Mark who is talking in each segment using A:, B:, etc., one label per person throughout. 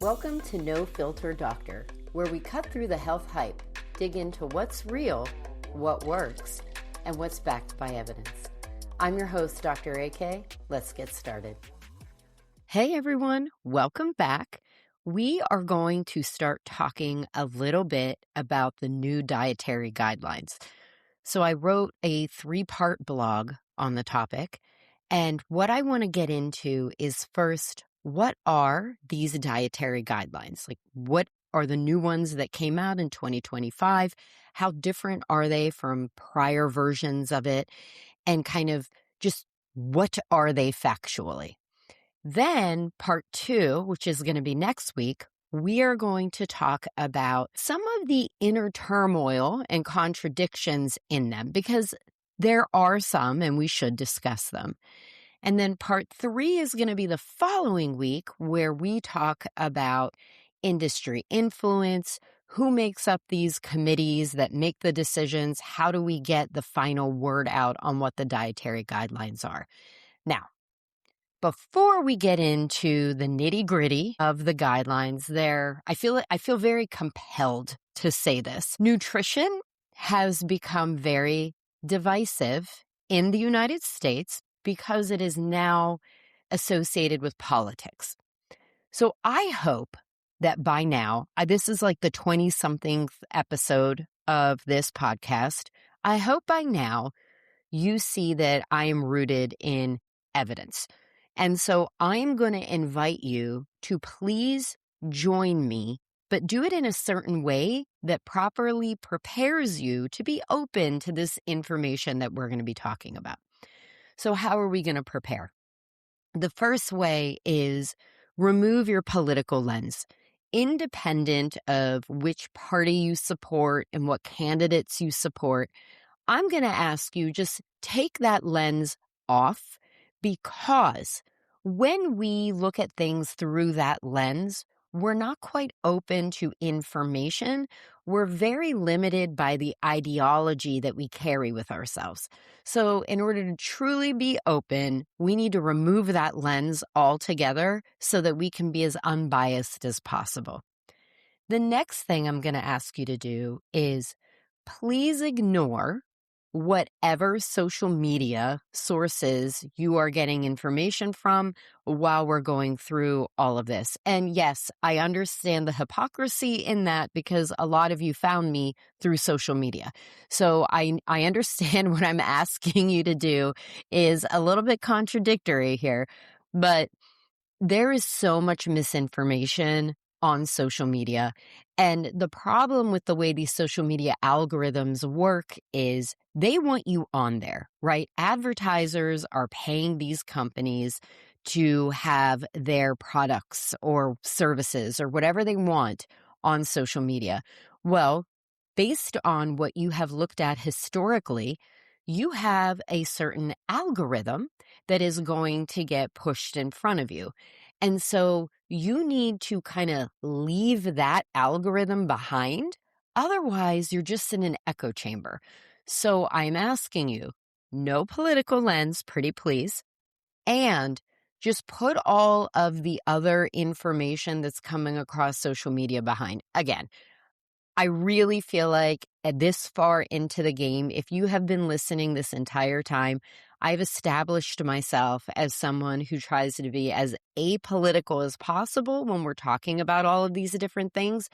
A: Welcome to No Filter Doctor, where we cut through the health hype, dig into what's real, what works, and what's backed by evidence. I'm your host, Dr. AK. Let's get started. Hey everyone, welcome back. We are going to start talking a little bit about the new dietary guidelines. So I wrote a 3-part blog on the topic, and what I want to get into is first, what are these dietary guidelines? Like, what are the new ones that came out in 2025? How different are they from prior versions of it? And kind of just what are they factually? Then part 2, which is going to be next week, we are going to talk about some of the inner turmoil and contradictions in them, because there are some and we should discuss them. And then part 3 is going to be the following week, where we talk about industry influence, who makes up these committees that make the decisions, how do we get the final word out on what the dietary guidelines are. Now, before we get into the nitty-gritty of the guidelines, I feel very compelled to say this. Nutrition has become very divisive in the United States because it is now associated with politics. So I hope that by now, this is like the 20-something episode of this podcast, I hope by now you see that I am rooted in evidence. And so I'm going to invite you to please join me, but do it in a certain way that properly prepares you to be open to this information that we're going to be talking about. So how are we going to prepare? The first way is remove your political lens. Independent of which party you support and what candidates you support, I'm going to ask you just take that lens off, because when we look at things through that lens, we're not quite open to information. We're very limited by the ideology that we carry with ourselves. So in order to truly be open, we need to remove that lens altogether so that we can be as unbiased as possible. The next thing I'm going to ask you to do is please ignore whatever social media sources you are getting information from while we're going through all of this. And yes, I understand the hypocrisy in that, because a lot of you found me through social media. So I understand what I'm asking you to do is a little bit contradictory here, but there is so much misinformation on social media. And the problem with the way these social media algorithms work is they want you on there, right? Advertisers are paying these companies to have their products or services or whatever they want on social media. Well, based on what you have looked at historically, you have a certain algorithm that is going to get pushed in front of you. And so you need to kind of leave that algorithm behind. Otherwise, you're just in an echo chamber. So I'm asking you, no political lens, pretty please, and just put all of the other information that's coming across social media behind. Again, I really feel like at this far into the game, if you have been listening this entire time, I've established myself as someone who tries to be as apolitical as possible when we're talking about all of these different things,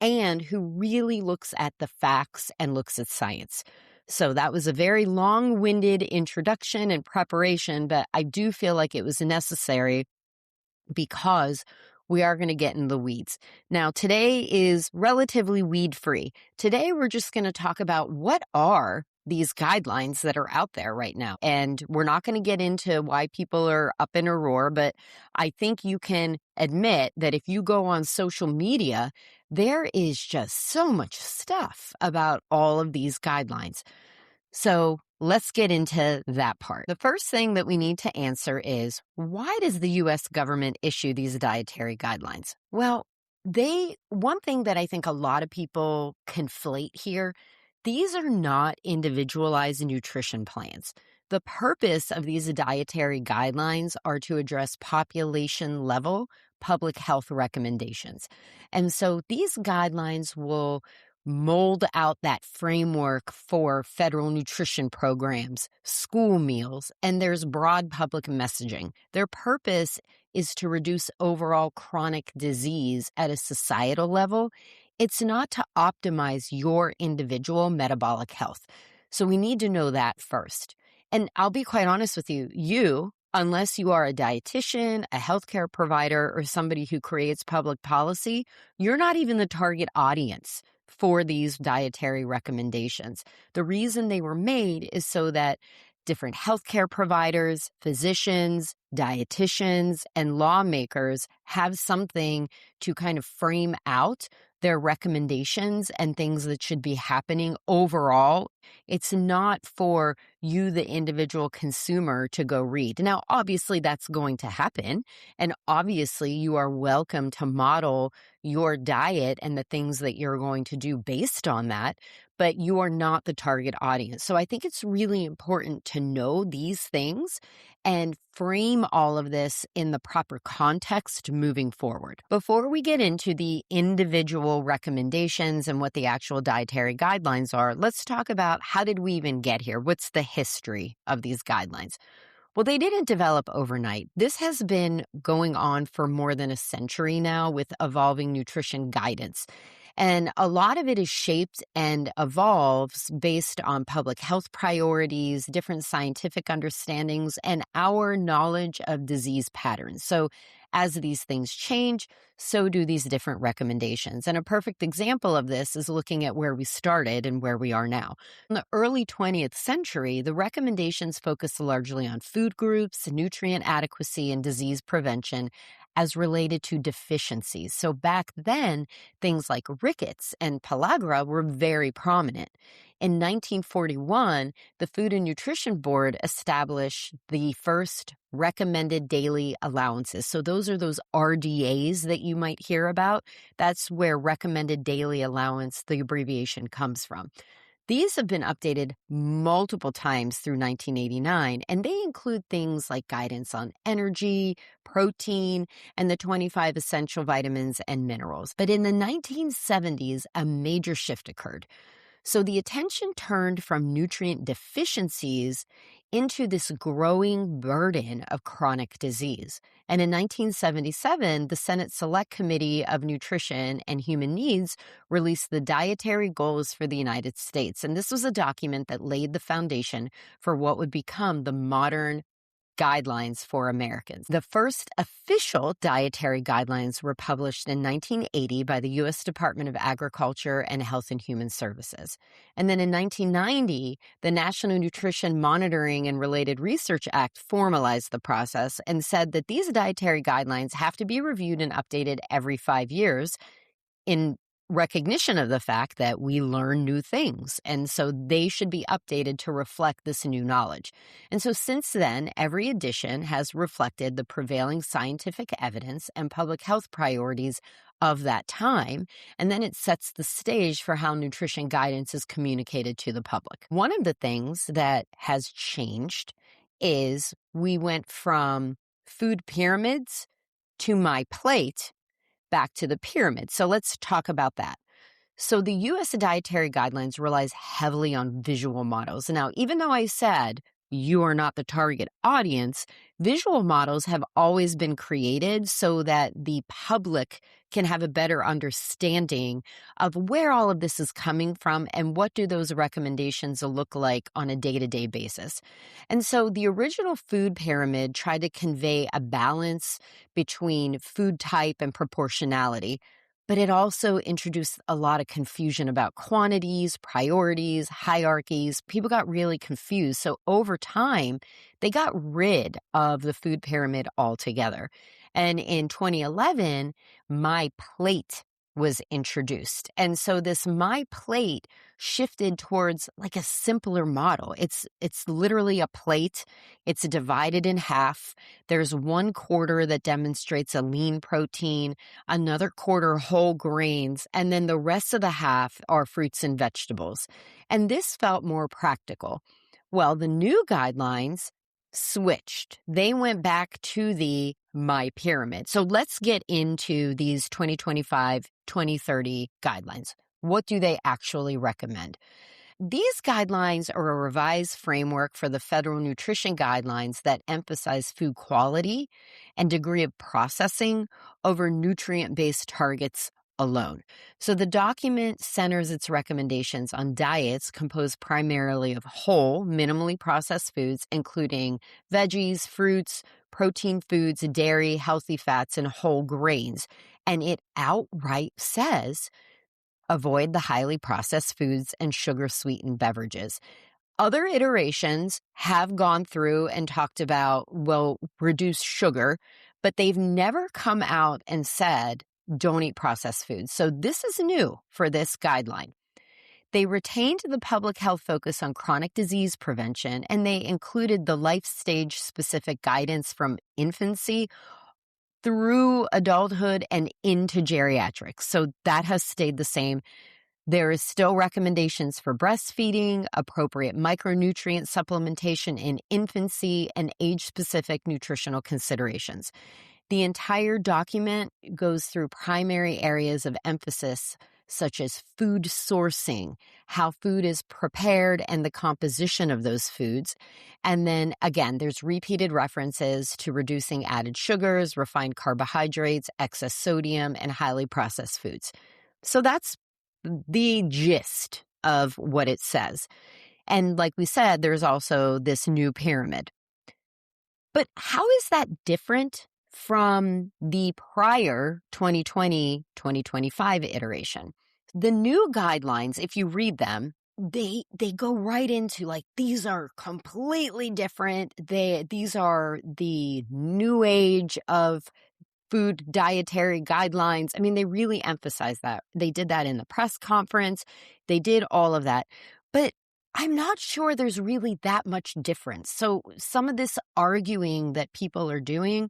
A: and who really looks at the facts and looks at science. So that was a very long-winded introduction and preparation, but I do feel like it was necessary because we are going to get in the weeds. Now, today is relatively weed-free. Today, we're just going to talk about what are these guidelines that are out there right now. And we're not going to get into why people are up in a roar, but I think you can admit that if you go on social media, there is just so much stuff about all of these guidelines. So let's get into that part. The first thing that we need to answer is, why does the U.S. government issue these dietary guidelines? Well, one thing that I think a lot of people conflate here, these are not individualized nutrition plans. The purpose of these dietary guidelines are to address population level public health recommendations. And so these guidelines will mold out that framework for federal nutrition programs, school meals, and there's broad public messaging. Their purpose is to reduce overall chronic disease at a societal level. It's not to optimize your individual metabolic health. So we need to know that first. And I'll be quite honest with you, unless you are a dietitian, a healthcare provider, or somebody who creates public policy, you're not even the target audience for these dietary recommendations. The reason they were made is so that different healthcare providers, physicians, dietitians, and lawmakers have something to kind of frame out their recommendations and things that should be happening overall. It's not for you, the individual consumer, to go read. Now, obviously, that's going to happen. And obviously, you are welcome to model your diet and the things that you're going to do based on that. But you are not the target audience. So I think it's really important to know these things and frame all of this in the proper context moving forward. Before we get into the individual recommendations and what the actual dietary guidelines are, let's talk about how did we even get here? What's the history of these guidelines? Well, they didn't develop overnight. This has been going on for more than a century now with evolving nutrition guidance. And a lot of it is shaped and evolves based on public health priorities, different scientific understandings, and our knowledge of disease patterns. So as these things change, so do these different recommendations. And a perfect example of this is looking at where we started and where we are now. In the early 20th century, the recommendations focused largely on food groups, nutrient adequacy, and disease prevention as related to deficiencies. So back then, things like rickets and pellagra were very prominent. In 1941, the Food and Nutrition Board established the first recommended daily allowances. So those are those RDAs that you might hear about. That's where recommended daily allowance, the abbreviation, comes from. These have been updated multiple times through 1989, and they include things like guidance on energy, protein, and the 25 essential vitamins and minerals. But in the 1970s, a major shift occurred. So the attention turned from nutrient deficiencies into this growing burden of chronic disease. And in 1977, the Senate Select Committee of Nutrition and Human Needs released the Dietary Goals for the United States. And this was a document that laid the foundation for what would become the modern guidelines for Americans. The first official dietary guidelines were published in 1980 by the U.S. Department of Agriculture and Health and Human Services. And then in 1990, the National Nutrition Monitoring and Related Research Act formalized the process and said that these dietary guidelines have to be reviewed and updated every 5 years in recognition of the fact that we learn new things. And so they should be updated to reflect this new knowledge. And so since then, every edition has reflected the prevailing scientific evidence and public health priorities of that time. And then it sets the stage for how nutrition guidance is communicated to the public. One of the things that has changed is we went from food pyramids to my plate back to the pyramid. So let's talk about that. So the U.S. Dietary Guidelines relies heavily on visual models. Now, even though I said you are not the target audience, visual models have always been created so that the public can have a better understanding of where all of this is coming from and what do those recommendations look like on a day-to-day basis. And so the original food pyramid tried to convey a balance between food type and proportionality, but it also introduced a lot of confusion about quantities, priorities, hierarchies. People got really confused. So over time, they got rid of the food pyramid altogether. And in 2011, My Plate was introduced. And so this My Plate shifted towards like a simpler model. It's literally a plate. It's divided in half. There's one quarter that demonstrates a lean protein, another quarter whole grains, and then the rest of the half are fruits and vegetables. And this felt more practical. Well, the new guidelines switched. They went back to the my pyramid. So let's get into these 2025, 2030 guidelines. What do they actually recommend? These guidelines are a revised framework for the federal nutrition guidelines that emphasize food quality and degree of processing over nutrient-based targets alone. So the document centers its recommendations on diets composed primarily of whole, minimally processed foods, including veggies, fruits, protein foods, dairy, healthy fats, and whole grains. And it outright says avoid the highly processed foods and sugar-sweetened beverages. Other iterations have gone through and talked about, well, reduce sugar, but they've never come out and said, don't eat processed foods. So this is new for this guideline. They retained the public health focus on chronic disease prevention, and they included the life stage specific guidance from infancy through adulthood and into geriatrics. So that has stayed the same. There is still recommendations for breastfeeding, appropriate micronutrient supplementation in infancy, and age-specific nutritional considerations. The entire document goes through primary areas of emphasis such as food sourcing, how food is prepared and the composition of those foods. And then again, there's repeated references to reducing added sugars, refined carbohydrates, excess sodium, and highly processed foods. So that's the gist of what it says. And like we said, there's also this new pyramid. But how is that different from the prior 2020, 2025 iteration? The new guidelines, if you read them, they go right into like, these are completely different. These are the new age of food dietary guidelines. I mean, they really emphasize that. They did that in the press conference. They did all of that. But I'm not sure there's really that much difference. So some of this arguing that people are doing,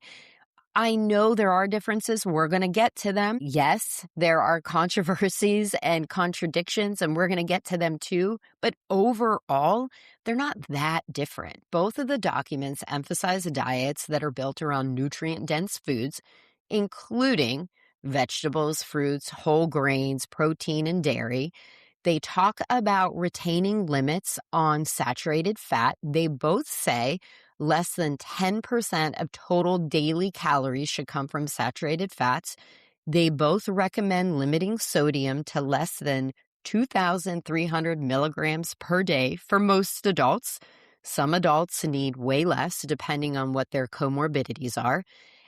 A: I know there are differences. We're going to get to them. Yes, there are controversies and contradictions, and we're going to get to them too. But overall, they're not that different. Both of the documents emphasize diets that are built around nutrient-dense foods, including vegetables, fruits, whole grains, protein, and dairy. They talk about retaining limits on saturated fat. They both say less than 10% of total daily calories should come from saturated fats. They both recommend limiting sodium to less than 2,300 milligrams per day for most adults. Some adults need way less depending on what their comorbidities are.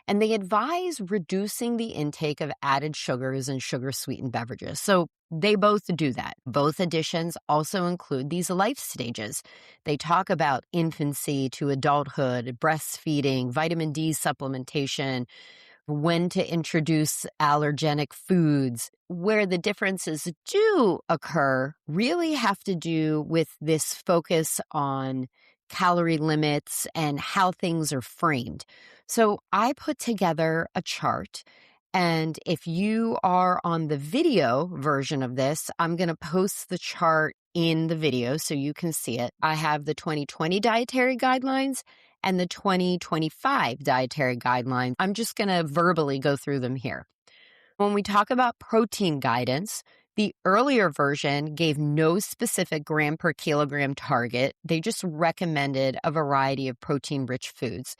A: And they advise reducing the intake of added sugars and sugar-sweetened beverages. So they both do that. Both editions also include these life stages. They talk about infancy to adulthood, breastfeeding, vitamin D supplementation, when to introduce allergenic foods. Where the differences do occur really have to do with this focus on calorie limits and how things are framed. So I put together a chart, and if you are on the video version of this, I'm going to post the chart in the video so you can see it. I have the 2020 dietary guidelines and the 2025 dietary guidelines. I'm just going to verbally go through them here. When we talk about protein guidance, the earlier version gave no specific gram per kilogram target. They just recommended a variety of protein-rich foods.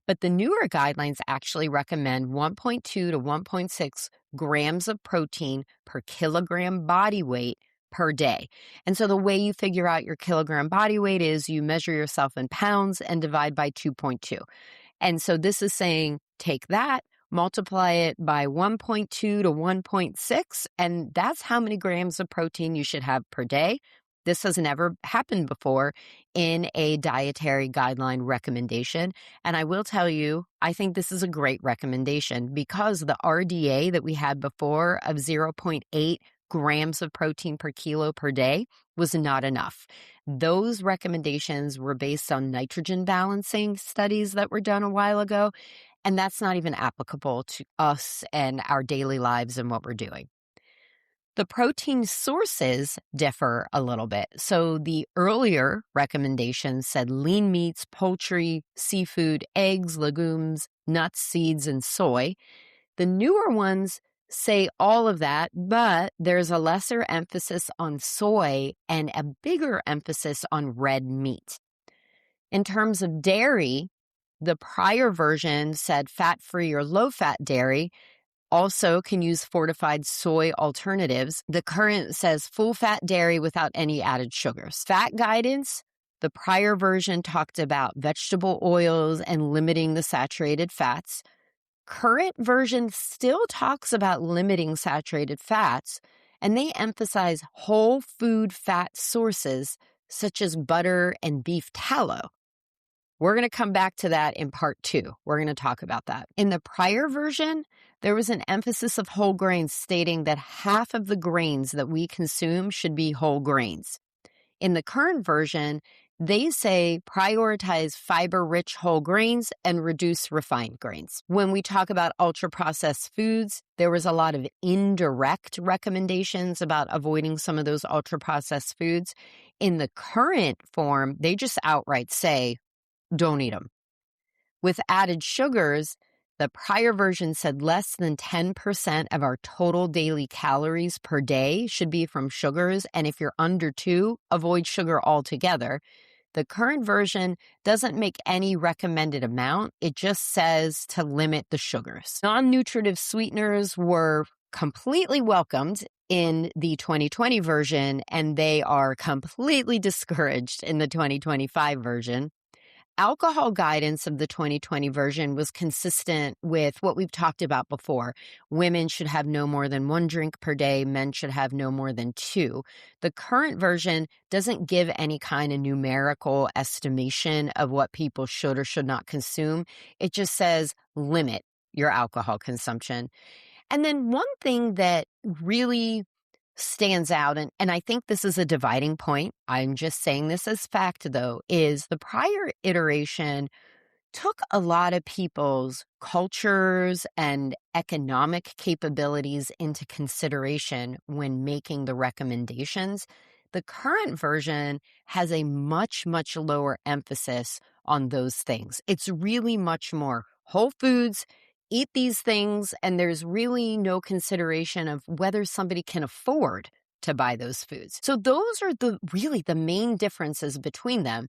A: But the newer guidelines actually recommend 1.2 to 1.6 grams of protein per kilogram body weight per day. And so the way you figure out your kilogram body weight is you measure yourself in pounds and divide by 2.2. And so this is saying take that, multiply it by 1.2 to 1.6, and that's how many grams of protein you should have per day. This has never happened before in a dietary guideline recommendation. And I will tell you, I think this is a great recommendation because the RDA that we had before of 0.8 grams of protein per kilo per day was not enough. Those recommendations were based on nitrogen balancing studies that were done a while ago, and that's not even applicable to us and our daily lives and what we're doing. The protein sources differ a little bit. So the earlier recommendations said lean meats, poultry, seafood, eggs, legumes, nuts, seeds, and soy. The newer ones say all of that, but there's a lesser emphasis on soy and a bigger emphasis on red meat. In terms of dairy, the prior version said fat-free or low-fat dairy also can use fortified soy alternatives. The current says full-fat dairy without any added sugars. Fat guidance, the prior version talked about vegetable oils and limiting the saturated fats. Current version still talks about limiting saturated fats, and they emphasize whole food fat sources such as butter and beef tallow. We're going to come back to that in part 2. We're going to talk about that. In the prior version, there was an emphasis of whole grains stating that half of the grains that we consume should be whole grains. In the current version, they say prioritize fiber-rich whole grains and reduce refined grains. When we talk about ultra-processed foods, there was a lot of indirect recommendations about avoiding some of those ultra-processed foods. In the current form, they just outright say, don't eat them. With added sugars, the prior version said less than 10% of our total daily calories per day should be from sugars, and if you're under 2, avoid sugar altogether. The current version doesn't make any recommended amount. It just says to limit the sugars. Non-nutritive sweeteners were completely welcomed in the 2020 version, and they are completely discouraged in the 2025 version. Alcohol guidance of the 2020 version was consistent with what we've talked about before. Women should have no more than 1 drink per day. Men should have no more than 2. The current version doesn't give any kind of numerical estimation of what people should or should not consume. It just says limit your alcohol consumption. And then one thing that really stands out, and I think this is a dividing point, I'm just saying this as fact though, is the prior iteration took a lot of people's cultures and economic capabilities into consideration when making the recommendations. The current version has a much, much lower emphasis on those things. It's really much more whole foods, eat these things, and there's really no consideration of whether somebody can afford to buy those foods. So those are really the main differences between them.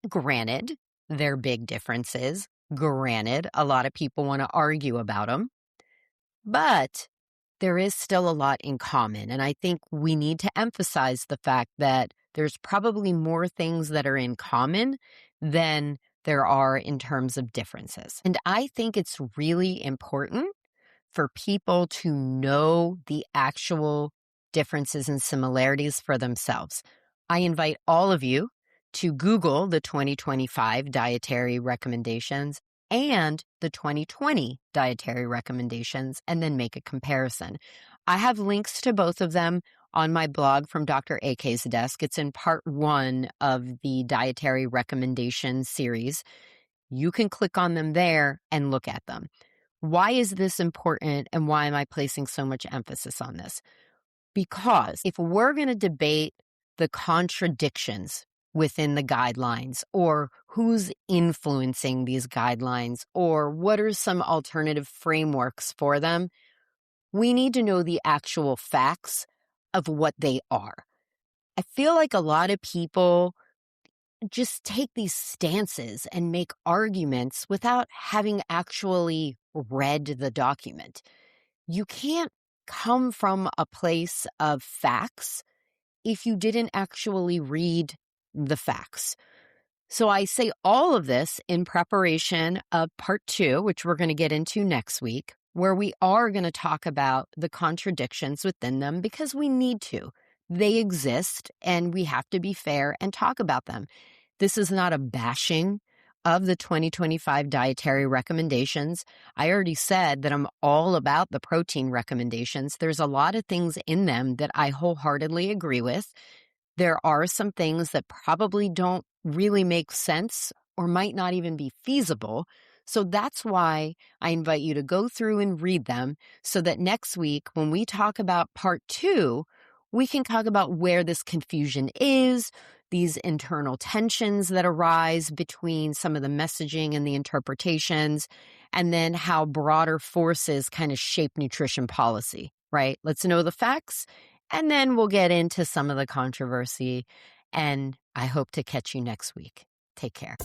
A: Granted, they're big differences. Granted, a lot of people want to argue about them, but there is still a lot in common. And I think we need to emphasize the fact that there's probably more things that are in common than there are in terms of differences. And I think it's really important for people to know the actual differences and similarities for themselves. I invite all of you to Google the 2025 dietary recommendations and the 2020 dietary recommendations and then make a comparison. I have links to both of them on my blog from Dr. AK's desk. It's in part 1 of the dietary recommendation series. You can click on them there and look at them. Why is this important and why am I placing so much emphasis on this? Because if we're going to debate the contradictions within the guidelines or who's influencing these guidelines or what are some alternative frameworks for them, we need to know the actual facts of what they are. I feel like a lot of people just take these stances and make arguments without having actually read the document. You can't come from a place of facts if you didn't actually read the facts. So I say all of this in preparation of part 2, which we're going to get into next week, where we are going to talk about the contradictions within them because we need to. They exist and we have to be fair and talk about them. This is not a bashing of the 2025 dietary recommendations. I already said that I'm all about the protein recommendations. There's a lot of things in them that I wholeheartedly agree with. There are some things that probably don't really make sense or might not even be feasible. So that's why I invite you to go through and read them so that next week, when we talk about part 2, we can talk about where this confusion is, these internal tensions that arise between some of the messaging and the interpretations, and then how broader forces kind of shape nutrition policy, right? Let's know the facts, and then we'll get into some of the controversy. And I hope to catch you next week. Take care.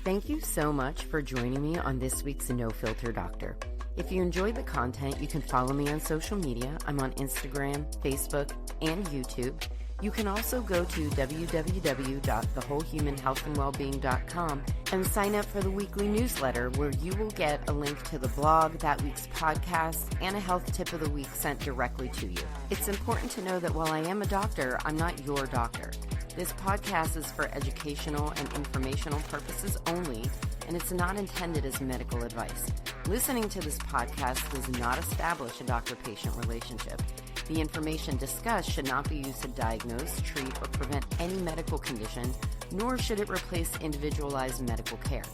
A: Thank you so much for joining me on this week's No Filter Doctor. If you enjoyed the content, you can follow me on social media. I'm on Instagram, Facebook, and YouTube. You can also go to www.thewholehumanhealthandwellbeing.com and sign up for the weekly newsletter, where you will get a link to the blog, that week's podcast, and a health tip of the week sent directly to you. It's important to know that while I am a doctor, I'm not your doctor. This podcast is for educational and informational purposes only, and it's not intended as medical advice. Listening to this podcast does not establish a doctor-patient relationship. The information discussed should not be used to diagnose, treat, or prevent any medical condition, nor should it replace individualized medical care.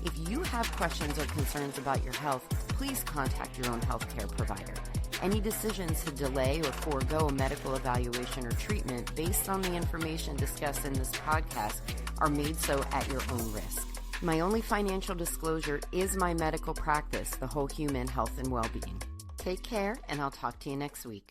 A: If you have questions or concerns about your health, please contact your own healthcare provider. Any decisions to delay or forego a medical evaluation or treatment based on the information discussed in this podcast are made so at your own risk. My only financial disclosure is my medical practice, The Whole Human Health and Wellbeing. Take care, and I'll talk to you next week.